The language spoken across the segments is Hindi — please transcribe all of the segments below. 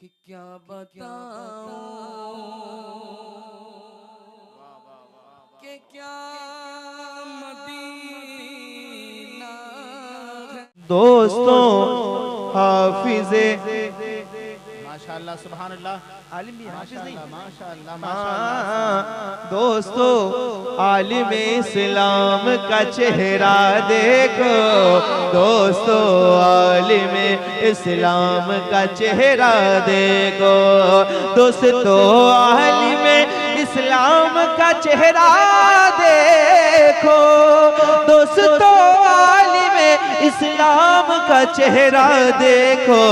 कि क्या बताऊं कि क्या मदीना है। दोस्तों हाफिज़े माशाअल्लाह सुभान अल्लाह। आलिम भी हाफिज नहीं माशाअल्लाह माशाअल्लाह। दोस्तों आलिम इस्लाम का चेहरा देखो। दोस्तों आलिम इस्लाम का चेहरा देखो। दोस्तों आलिम इस्लाम का चेहरा देखो। दोस्तों आलिम इस्लाम का चेहरा देखो।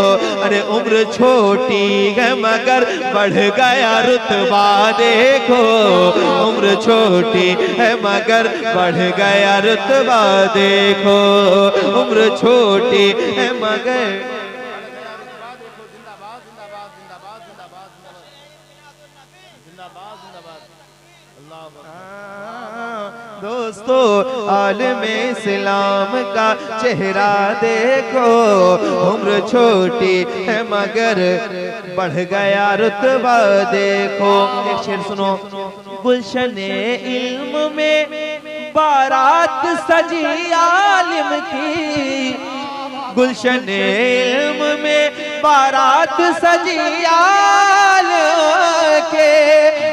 अरे उम्र छोटी है मगर बढ़ गया रुतबा देखो। उम्र छोटी है मगर बढ़ गया रुतबा देखो। उम्र छोटी है मगर जिंदाबाद जिंदाबाद जिंदाबाद जिंदाबाद जिंदाबाद जिंदाबाद। अल्लाह दोस्तों आलिम इस्लाम का चेहरा देखो। उम्र छोटी है मगर बढ़ गया रुतबा देखो। एक शेर सुनो। गुलशने इल्म में बारात सजी आलिम की। गुलशने इल्म में बारात सजी आलिम के।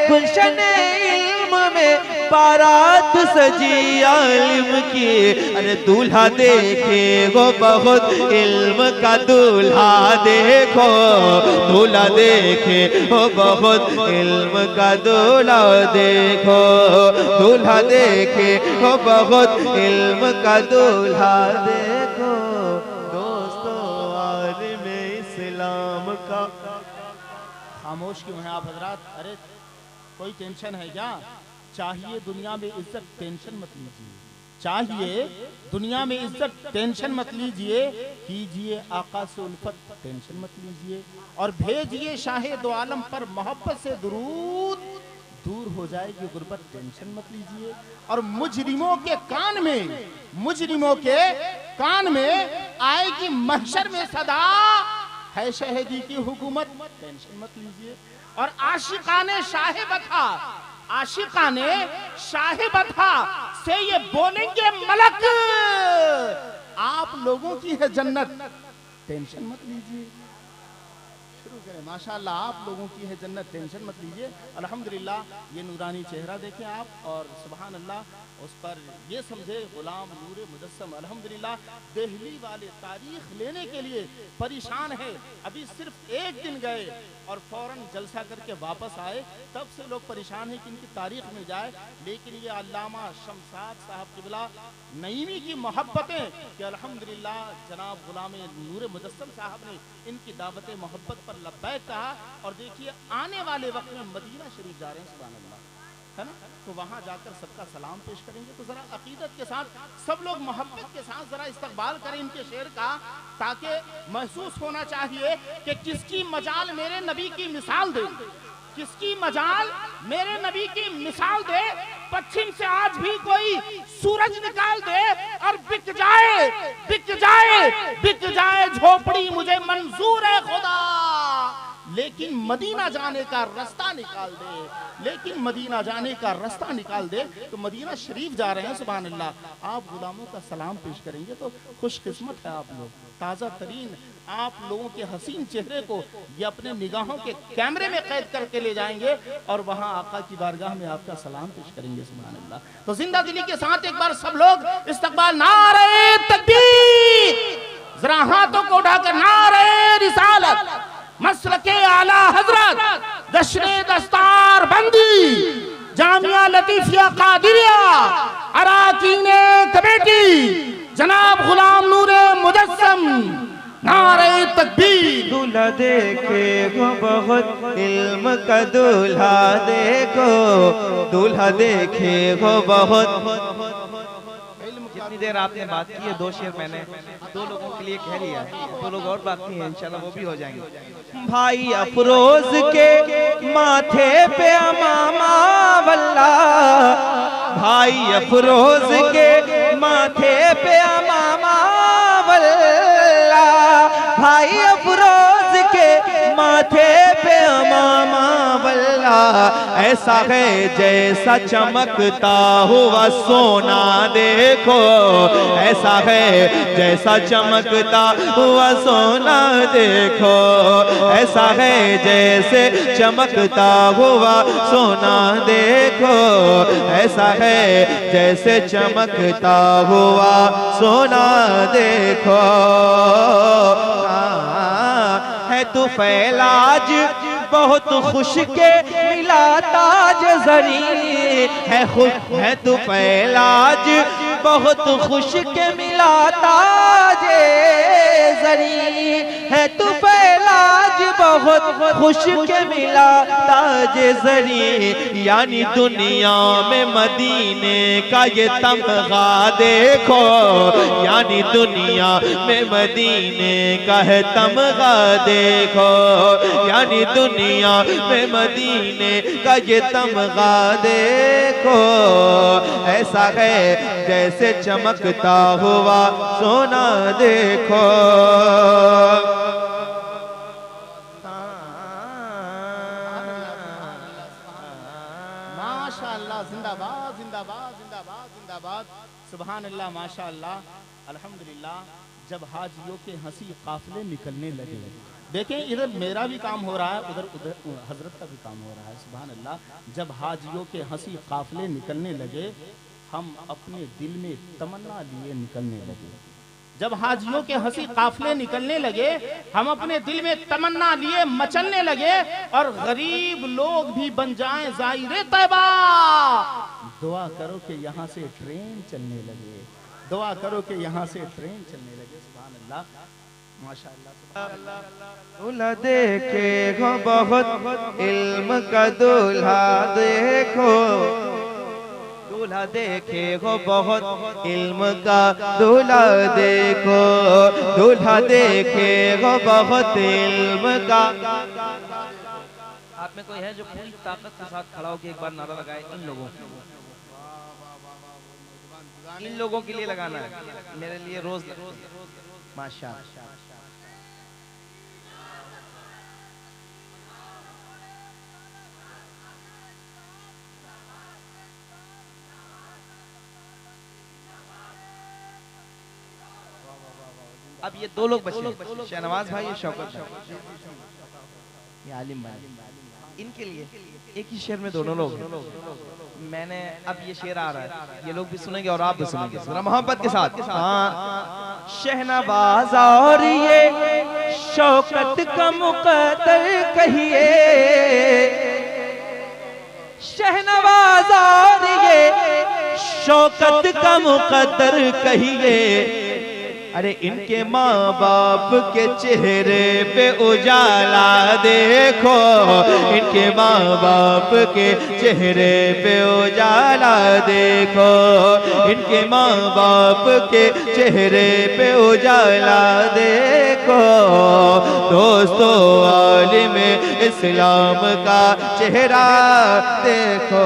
गुलशने इल्म में बारात सजी आलिम की। अरे दूल्हा देखे वो बहुत इल्म का दूल्हा देखो। दूल्हा देखे वो बहुत इल्म का दूल्हा देखो। दूल्हा देखे वो बहुत इल्म का दूल्हा देखो। दोस्तों आलिम इस्लाम का खामोश क्यों हैं आप हजरात? अरे कोई टेंशन है क्या? चाहिए दुनिया में इज्जत, टेंशन मत लीजिए। चाहिए दुनिया में इज्जत, टेंशन मत लीजिए। कीजिए आका से उल्फत, टेंशन मत लीजिए। और भेजिए शाहे दो आलम पर मोहब्बत से दुरूद, दूर हो जाएगी गुर्बत, टेंशन मत लीजिए। और मुजरिमों के कान में आएगी महशर में सदा, है शहदी की हुकूमत, टेंशन मत लीजिए। और आशिकाने शाहे बथा से ये बोलेंगे मलक, आप लोगों की है जन्नत, टेंशन मत लीजिए। शुरू करें। माशाअल्लाह, आप लोगों की है जन्नत, टेंशन मत लीजिए। अल्हम्दुलिल्लाह, ये नूरानी चेहरा देखें आप और सुभान अल्लाह, उस पर ये समझे गुलाम नूरे मुजस्सम। अल्हम्दुलिल्लाह, दिल्ली वाले तारीख लेने के लिए परेशान है। अभी सिर्फ एक दिन गए और फौरन जलसा करके वापस आए, तब से लोग परेशान हैं कि इनकी तारीख मिल जाए। लेकिन ये अल्लामा शमसाद साहब किबला नईमी की मोहब्बतें कि अल्हम्दुलिल्लाह जनाब गुलाम नूरे मुजस्सम साहब ने इनकी दावत मोहब्बत पर लब्बैक कहा। और देखिए आने वाले वक्त में मदीना शरीफ जा रहे हैं, सुभान अल्लाह, है ना? तो वहां जाकर सबका सलाम पेश करेंगे। तो जरा अकीदत के साथ सब लोग मोहब्बत के साथ जरा इस्तकबाल करें इनके शेर का, ताकि महसूस होना चाहिए कि किसकी मजाल मेरे नबी की मिसाल दे, किसकी मजाल मेरे नबी की मिसाल दे। पश्चिम से आज भी कोई सूरज निकाल दे और बिक जाए झोपड़ी मुझे मंजूर है खुदा, लेकिन मदीना जाने का रास्ता निकाल दे, तो मदीना शरीफ जा रहे हैं, सुभान अल्लाह। आप गुलामों का सलाम पेश करेंगे तो खुशकिस्मत है आप लोग। ताज़ा तरीन आप लोगों के हसीन चेहरे को ये अपने निगाहों के कैमरे में कैद करके ले जाएंगे और वहां आका की बारगाह में आपका सलाम पेश करेंगे, सुभान अल्लाह। तो जिंदा दिली के साथ एक बार सब लोग इस्तकबाल, नारे तकबीर, जरा हाथों को उठाकर नारे रिसालत, मसलके आला हजरत, जश्ने दस्तार बंदी, जामिया लतीफिया कादिरिया, अराकीने कमेटी, जनाब गुलाम नूरे मुजस्सम, नारे तकबीर। दूल्हा देखे वो बहुत इल्म का दूल्हा देखो। दूल्हा देखे वो बहुत। जितनी देर आपने बात की है, दो शेर मैंने दो लोगों के लिए कह लिया है, दो लोग और बाकी हैं, इंशाल्लाह वो भी हो जाएंगे। भाई अफरोज के माथे पे अमामा वल्ला, भाई अफरोज के माथे पे अमामा वल्ला, भाई अफरोज के माथे पे अमामा वल्ला, ऐसा है जैसा चमकता हुआ सोना देखो, ऐसा है जैसा चमकता हुआ सोना देखो, ऐसा है जैसे चमकता हुआ सोना देखो, ऐसा है जैसे चमकता हुआ सोना देखो। है तू फैलाज बहुत खुश के मिला ताज जरी, है तू फैलाज बहुत खुश के मिला ताज जरी, है तू फैलाज बहुत खुश के मिला ताज जरी, यानी दुनिया में मदीने का ये तमगा देखो, यानी दुनिया में मदीने का है तमगा देखो, यानी दुनिया में मदीने का ये तमगा देखो, ऐसा है जैसे चमकता हुआ सोना देखो। माशाअल्लाह, जिंदाबाद जिंदाबाद जिंदाबाद जिंदाबाद, सुभान अल्लाह, माशाअल्लाह, अल्हम्दुलिल्लाह। जब हाजियों के हंसी काफिले निकलने लगे, देखें इधर मेरा भी काम हो रहा है, उधर उधर हजरत का भी काम हो रहा है, सुभान अल्लाह। जब हाजियों के हंसी काफिले निकलने लगे, हम अपने दिल में तमन्ना लिए निकलने लगे। जब हाजियों के हंसी काफिले निकलने लगे, हम अपने दिल में तमन्ना लिए मचलने लगे, और गरीब लोग भी बन जाएं ज़ाइरे तैबा। दुआ करो कि यहाँ से ट्रेन चलने लगे, दुआ करो कि यहाँ से ट्रेन चलने लगे, सुभान अल्लाह, माशाअल्लाह। दूल्हा देखे हो बहुत इल्म का दूल्हा देखो, दूल्हा देखे हो बहुत इल्म का दूल्हा देखो, दूल्हा देखे हो बहुत इल्म का। आप में कोई है जो पूरी ताकत के साथ खड़ा होकर एक बार नारा लगाए? इन लोगों के लिए लगाना है, मेरे लिए रोज माशाअल्लाह। अब ये दो लोग बचे, शहनवाज भाई, ये शौकत भाई, ये आलिम भाई, इनके लिए एक ही शेर में दोनों लोग। मैंने अब ये शेर आ रहा है, ये लोग भी सुनेंगे और आप भी सुनेंगे, जरा मोहब्बत के साथ। हाँ, शहनवाज और ये शौकत का मुकद्दर कहिए, शहनवाज और ये शौकत का मुकद्दर कहिए। अरे इनके माँ बाप के चेहरे पे उजाला देखो, इनके माँ बाप के चेहरे पे उजाला देखो, इनके माँ बाप के चेहरे पे उजाला देखो। दोस्तों आलिम इस्लाम का चेहरा देखो,